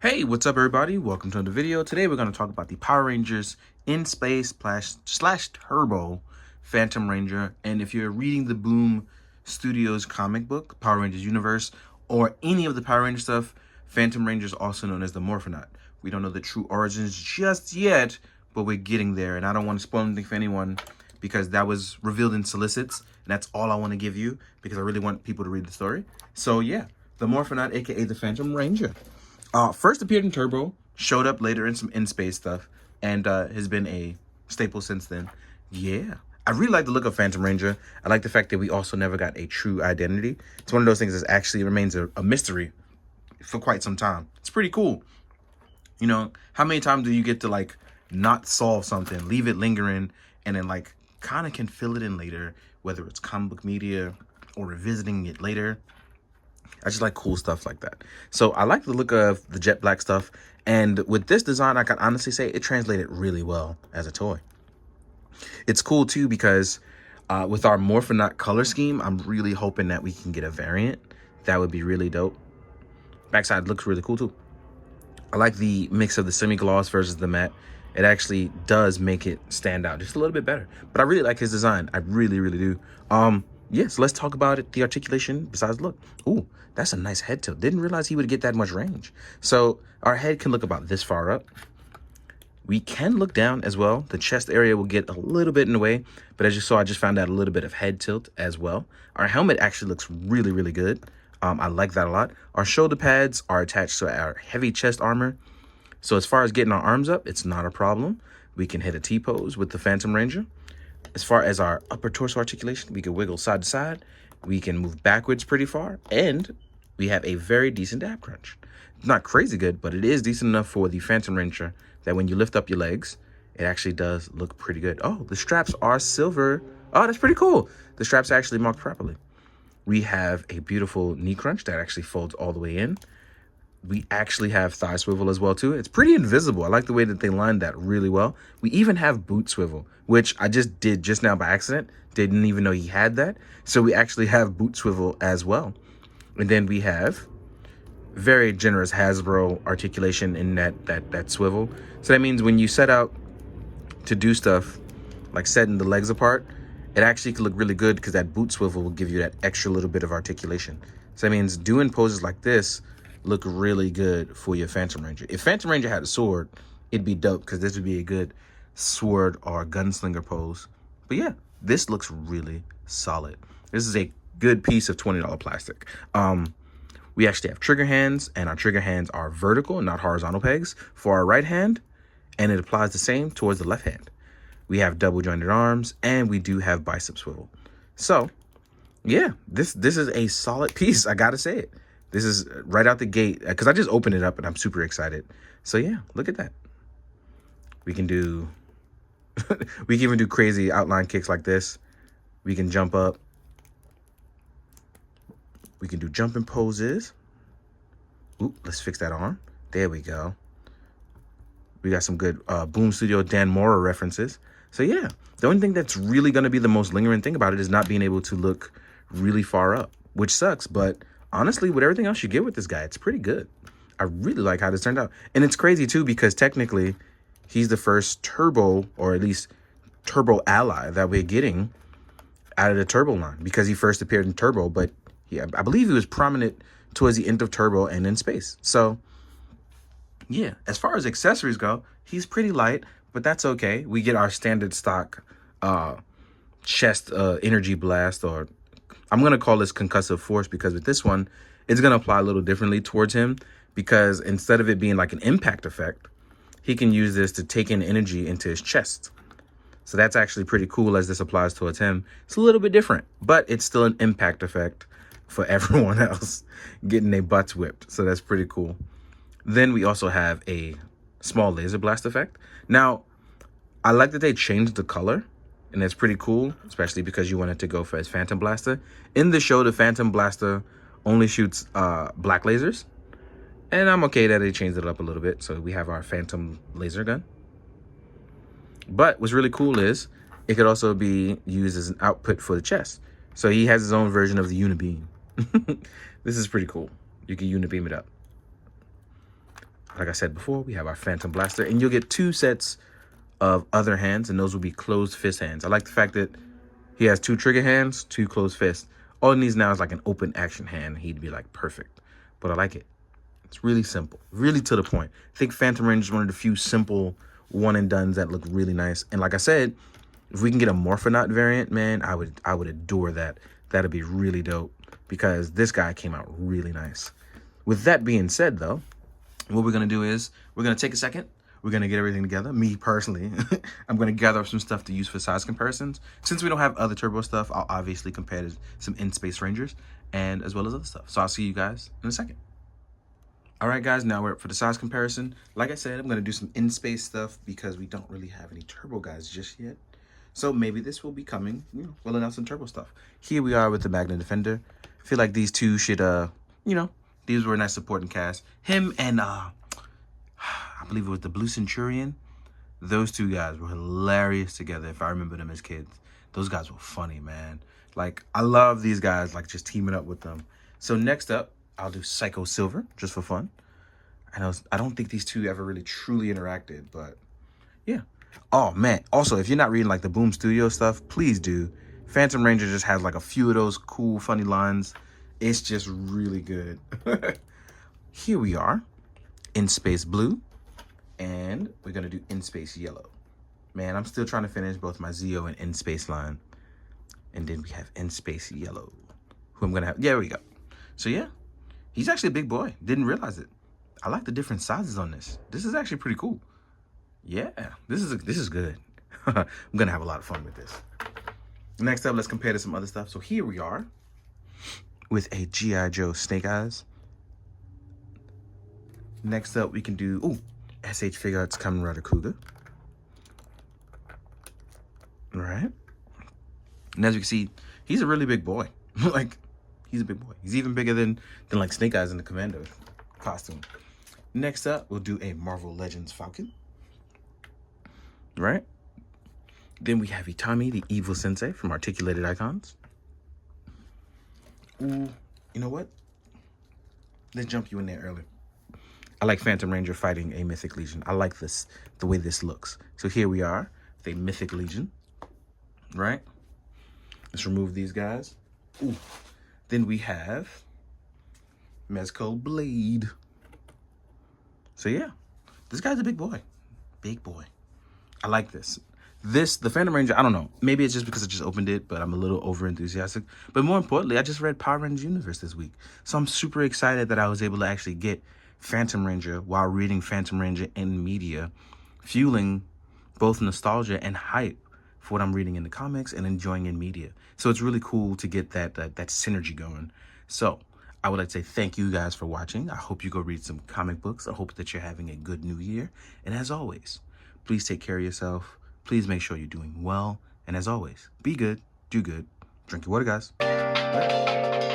Hey, what's up everybody? Welcome to another video. Today we're going to talk about the Power Rangers in Space slash Turbo Phantom Ranger. And if you're reading the Boom Studios comic book, Power Rangers Universe, or any of the Power Ranger stuff, Phantom Ranger is also known as the Morphonaut. We don't know the true origins just yet, but we're getting there. And I don't want to spoil anything for anyone because that was revealed in solicits. And that's all I want to give you because I really want people to read the story. So yeah, the Morphonaut, aka the Phantom Ranger. First appeared in Turbo, showed up later in some in-space stuff, and has been a staple since then. Yeah. I really like the look of Phantom Ranger. I like the fact that we also never got a true identity. It's one of those things that actually remains a mystery for quite some time. It's pretty cool. You know, how many times do you get to, like, not solve something, leave it lingering, and then, like, kind of can fill it in later, whether it's comic book media or revisiting it later. I just like cool stuff like that. So I like the look of the jet black stuff. And with this design, I can honestly say it translated really well as a toy. It's cool too because with our Morphonaut color scheme, I'm really hoping that we can get a variant. That would be really dope. Backside looks really cool too. I like the mix of the semi-gloss versus the matte. It actually does make it stand out just a little bit better. But I really like his design. I really, really do. Yeah, so let's talk about it, the articulation besides look. Ooh, that's a nice head tilt. Didn't realize he would get that much range. So our head can look about this far up. We can look down as well. The chest area will get a little bit in the way, but as you saw, I just found out a little bit of head tilt as well. Our helmet actually looks really, really good. I like that a lot. Our shoulder pads are attached to our heavy chest armor. So as far as getting our arms up, it's not a problem. We can hit a T-pose with the Phantom Ranger. As far as our upper torso articulation, we can wiggle side to side. We can move backwards pretty far. And we have a very decent ab crunch. Not crazy good, but it is decent enough for the Phantom Ranger that when you lift up your legs, it actually does look pretty good. Oh, the straps are silver. Oh, that's pretty cool. The straps are actually marked properly. We have a beautiful knee crunch that actually folds all the way in. We actually have thigh swivel as well too. It's pretty invisible. I like the way that they lined that really well. We even have boot swivel, which I just did just now by accident. Didn't even know he had that. So we actually have boot swivel as well. And then we have very generous Hasbro articulation in that swivel. So that means when you set out to do stuff like setting the legs apart, it actually could look really good because that boot swivel will give you that extra little bit of articulation. So that means doing poses like this look really good for your Phantom Ranger. If Phantom Ranger had a sword, it'd be dope because this would be a good sword or gunslinger pose. But yeah, this looks really solid. This is a good piece of $20 plastic. We actually have trigger hands, and our trigger hands are vertical, not horizontal pegs for our right hand, and it applies the same towards the left hand. We have double jointed arms, and we do have bicep swivel. So yeah, this is a solid piece. I gotta say it. This is right out the gate because I just opened it up and I'm super excited. So yeah, look at that. We can do, we can even do crazy outline kicks like this. We can jump up. We can do jumping poses. Ooh, let's fix that arm. There we go. We got some good Boom Studio Dan Mora references. So yeah, the only thing that's really going to be the most lingering thing about it is not being able to look really far up, which sucks. But honestly, with everything else you get with this guy, it's pretty good. I really like how this turned out. And it's crazy too, because technically he's the first Turbo, or at least Turbo ally that we're getting out of the Turbo line, because he first appeared in Turbo, but yeah, I believe he was prominent towards the end of Turbo and in Space. So yeah, as far as accessories go, he's pretty light, but that's okay. We get our standard stock chest energy blast, or I'm going to call this concussive force, because with this one, it's going to apply a little differently towards him, because instead of it being like an impact effect, he can use this to take in energy into his chest. So that's actually pretty cool as this applies towards him. It's a little bit different, but it's still an impact effect for everyone else getting their butts whipped. So that's pretty cool. Then we also have a small laser blast effect. Now, I like that they changed the color, and it's pretty cool, especially because you wanted to go for his Phantom Blaster. In the show, the Phantom Blaster only shoots black lasers, and I'm okay that they changed it up a little bit. So we have our Phantom laser gun. But what's really cool is it could also be used as an output for the chest. So he has his own version of the Unibeam. This is pretty cool. You can Unibeam it up. like I said before, we have our Phantom Blaster, and you'll get 2 sets of other hands, and those will be closed fist hands. I like the fact that he has 2 trigger hands, 2 closed fists. All he needs now is like an open action hand. He'd be like perfect, but I like it. It's really simple, really to the point. I think Phantom Ranger is one of the few simple one and dones that look really nice. And like I said, if we can get a Morphonaut variant, man, I would adore that. That'd be really dope because this guy came out really nice. With that being said, though, what we're going to do is we're going to take a second. We're going to get everything together. Me, personally, I'm going to gather up some stuff to use for size comparisons. Since we don't have other turbo stuff, I'll obviously compare to some In-Space Rangers and as well as other stuff. So I'll see you guys in a second. All right, guys, now we're up for the size comparison. Like I said, I'm going to do some In-Space stuff because we don't really have any turbo guys just yet. So maybe this will be coming. We'll announce some turbo stuff. Here we are with the Magna Defender. I feel like these two should, these were a nice supporting cast. Him and, I believe it was the Blue Centurion. Those 2 guys were hilarious together, if I remember them as kids. Those guys were funny, man. Like, I love these guys, like, just teaming up with them. So next up, I'll do Psycho Silver, just for fun. I don't think these 2 ever really truly interacted, but yeah. Oh, man. Also, if you're not reading, like, the Boom Studio stuff, please do. Phantom Ranger just has, like, a few of those cool, funny lines. It's just really good. Here we are, In-Space Blue, and we're going to do In-Space Yellow. Man, I'm still trying to finish both my Zeo and In-Space line. And then we have In-Space Yellow, who I'm going to have. Yeah, there we go. So, yeah, he's actually a big boy. Didn't realize it. I like the different sizes on this. This is actually pretty cool. Yeah, this is good. I'm going to have a lot of fun with this. Next up, let's compare to some other stuff. So here we are with a G.I. Joe Snake Eyes. Next up, we can do, SH Figure Arts Kamen Rider Cougar. All right. And as you can see, he's a really big boy. Like, he's a big boy. He's even bigger than like Snake Eyes in the Commando costume. Next up, we'll do a Marvel Legends Falcon. Right? Then we have Itami, the evil sensei from Articulated Icons. Ooh, you know what? Let's jump you in there early. I like Phantom Ranger fighting a Mythic Legion. I like this, the way this looks. So here we are, with a Mythic Legion. Right? Let's remove these guys. Ooh. Then we have Mezco Blade. So yeah, this guy's a big boy. Big boy. I like this. The Phantom Ranger, I don't know. Maybe it's just because I just opened it, but I'm a little over enthusiastic. But more importantly, I just read Power Rangers Universe this week. So I'm super excited that I was able to actually get Phantom Ranger while reading Phantom Ranger in media, fueling both nostalgia and hype for what I'm reading in the comics and enjoying in media. So it's really cool to get that synergy going. So I would like to say thank you guys for watching. I hope you go read some comic books. I hope that you're having a good new year. And as always, please take care of yourself. Please make sure you're doing well. And as always, be good, do good, drink your water, guys. Bye.